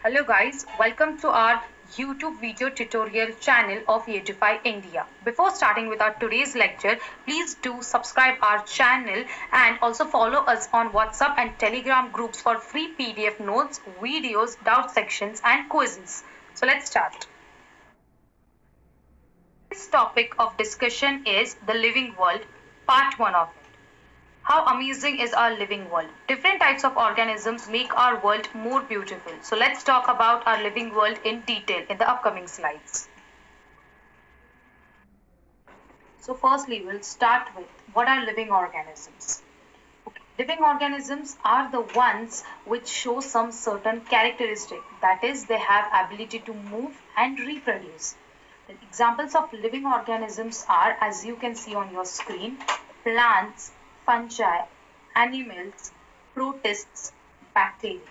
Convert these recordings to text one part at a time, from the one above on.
Hello guys, welcome to our YouTube video tutorial channel of Edify India. Before starting with our today's lecture, please do subscribe our channel and also follow us on WhatsApp and Telegram groups for free PDF notes, videos, doubt sections and quizzes. So let's start. This topic of discussion is the living world, part 1 of it. How amazing is our living world? Different types of organisms make our world more beautiful. So let's talk about our living world in detail in the upcoming slides. So firstly, we'll start with what are living organisms. Okay. Living organisms are the ones which show some certain characteristic. That is, they have ability to move and reproduce. The examples of living organisms are, as you can see on your screen, plants, fungi, animals, protists, bacteria.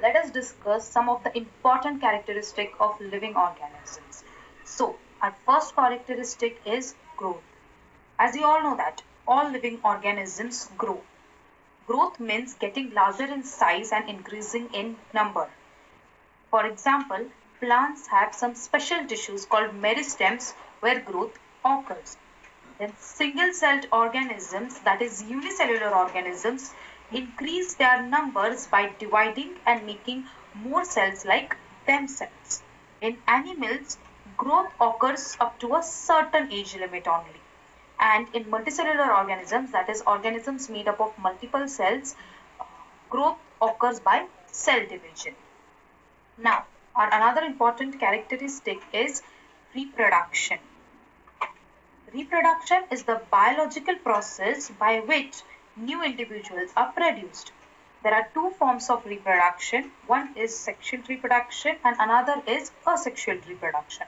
Let us discuss some of the important characteristics of living organisms. So, our first characteristic is growth. As you all know that all living organisms grow. Growth means getting larger in size and increasing in number. For example, plants have some special tissues called meristems where growth occurs. Then single-celled organisms, that is unicellular organisms, increase their numbers by dividing and making more cells like themselves. In animals, growth occurs up to a certain age limit only. And in multicellular organisms, that is organisms made up of multiple cells, growth occurs by cell division. Now, another important characteristic is reproduction. Reproduction is the biological process by which new individuals are produced. There are two forms of reproduction. One is sexual reproduction and another is asexual reproduction.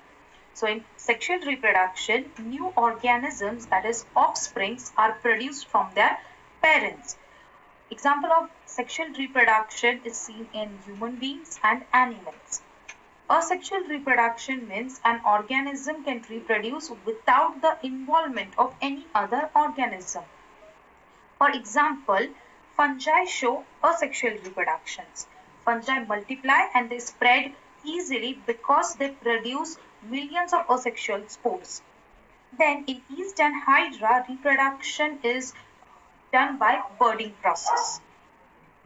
So in sexual reproduction, new organisms, that is offsprings, are produced from their parents. Example of sexual reproduction is seen in human beings and animals. Asexual reproduction means an organism can reproduce without the involvement of any other organism. For example, fungi show asexual reproductions. Fungi multiply and they spread easily because they produce millions of asexual spores. Then in yeast and hydra, reproduction is done by budding process.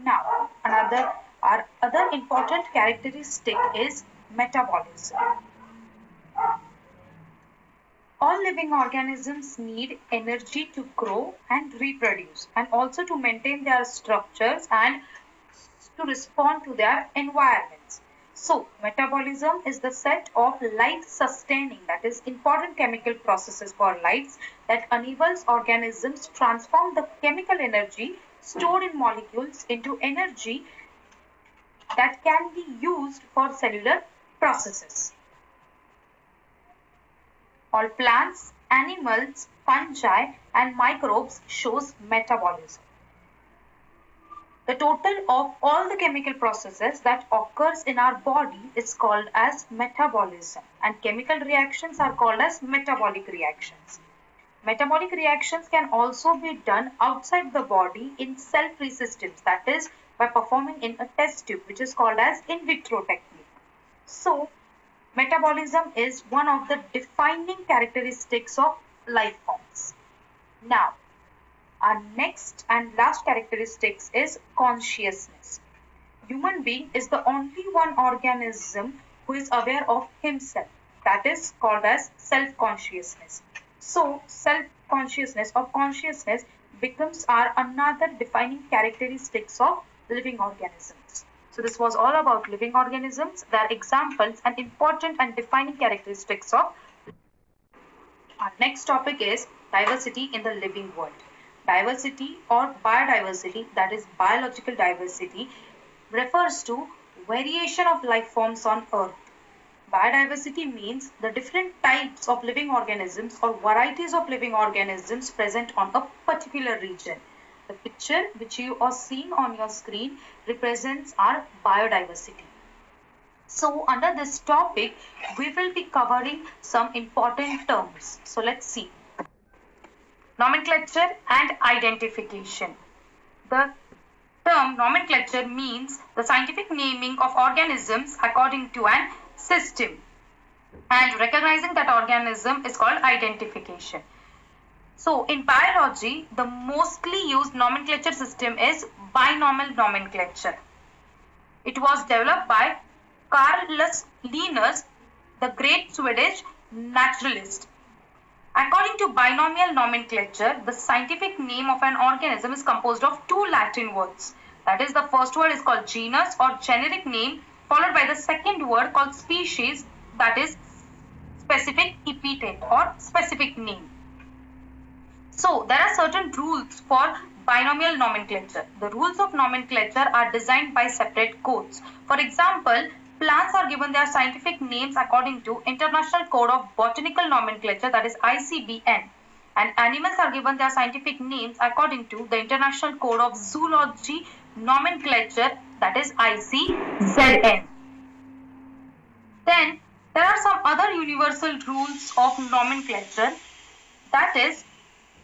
Now, our other important characteristic is metabolism. All living organisms need energy to grow and reproduce and also to maintain their structures and to respond to their environments. So, metabolism is the set of life-sustaining, that is important chemical processes for life that enables organisms to transform the chemical energy stored in molecules into energy that can be used for cellular processes. All plants, animals, fungi and microbes shows metabolism. The total of all the chemical processes that occurs in our body is called as metabolism and chemical reactions are called as metabolic reactions. Metabolic reactions can also be done outside the body in cell-free systems, that is by performing in a test tube which is called as in vitro technique. So, metabolism is one of the defining characteristics of life forms. Now, our next and last characteristics is consciousness. Human being is the only one organism who is aware of himself. That is called as self-consciousness. So, self-consciousness or consciousness becomes our another defining characteristics of living organisms. So this was all about living organisms, their examples and important and defining characteristics of. Our next topic is diversity in the living world. Diversity or biodiversity, that is biological diversity, refers to variation of life forms on Earth. Biodiversity means the different types of living organisms or varieties of living organisms present on a particular region. The picture which you are seeing on your screen represents our biodiversity. So under this topic, we will be covering some important terms. So let's see. Nomenclature and identification. The term nomenclature means the scientific naming of organisms according to an system, and recognizing that organism is called identification. So in biology, the mostly used nomenclature system is binomial nomenclature. It was developed by Carl Linnaeus, the great Swedish naturalist. According to binomial nomenclature, the scientific name of an organism is composed of two Latin words. That is, the first word is called genus or generic name, followed by the second word called species, that is specific epithet or specific name. So there are certain rules for binomial nomenclature. The rules of nomenclature are designed by separate codes. For example, plants are given their scientific names according to International Code of Botanical Nomenclature, that is ICBN, and animals are given their scientific names according to the International Code of Zoology Nomenclature, that is ICZN. Then there are some other universal rules of nomenclature, that is,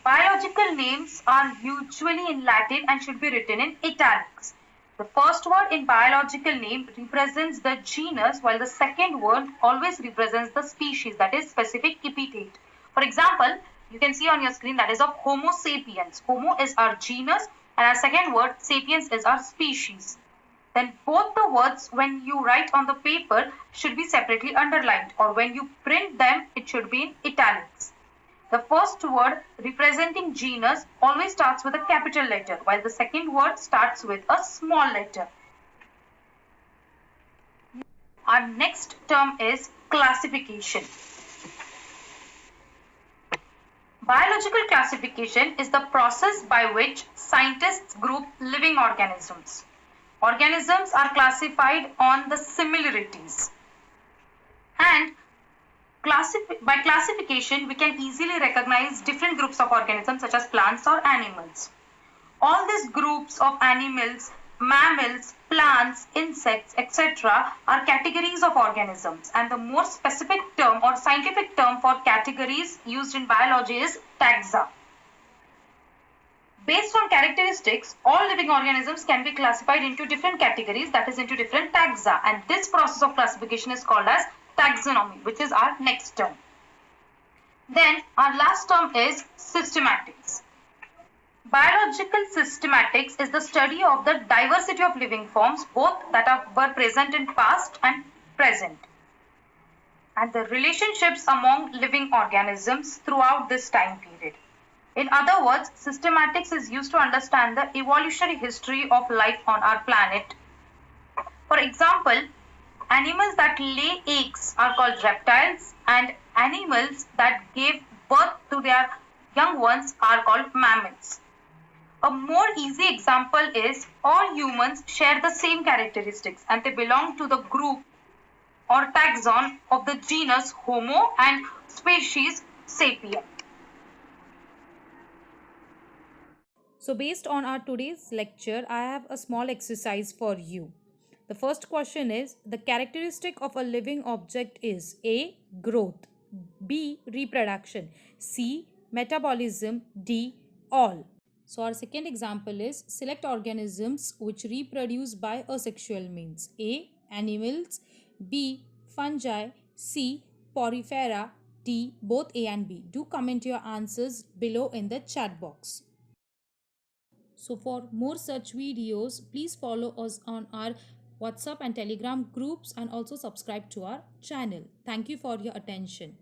biological names are usually in Latin and should be written in italics. The first word in biological name represents the genus, while the second word always represents the species, that is specific epithet. For example, you can see on your screen that is of Homo sapiens. Homo is our genus and our second word sapiens is our species. Then both the words, when you write on the paper, should be separately underlined, or when you print them, it should be in italics. The first word representing genus always starts with a capital letter, while the second word starts with a small letter. Our next term is classification. Biological classification is the process by which scientists group living organisms. Organisms are classified on the similarities, and by classification, we can easily recognize different groups of organisms such as plants or animals. All these groups of animals, mammals, plants, insects, etc. are categories of organisms, and the more specific term or scientific term for categories used in biology is taxa. Based on characteristics, all living organisms can be classified into different categories, that is into different taxa, and this process of classification is called as taxonomy, which is our next term. Then our last term is systematics. Biological systematics is the study of the diversity of living forms, both that were present in past and present, and the relationships among living organisms throughout this time period. In other words, systematics is used to understand the evolutionary history of life on our planet. For example, animals that lay eggs are called reptiles, and animals that gave birth to their young ones are called mammals. A more easy example is all humans share the same characteristics and they belong to the group or taxon of the genus Homo and species Sapien. So based on our today's lecture, I have a small exercise for you. The first question is, the characteristic of a living object is A. Growth, B. Reproduction, C. Metabolism, D. All. So our second example is, select organisms which reproduce by asexual means. A. Animals, B. Fungi, C. Porifera, D. Both A and B. Do comment your answers below in the chat box. So for more such videos, please follow us on our WhatsApp and Telegram groups and also subscribe to our channel. Thank you for your attention.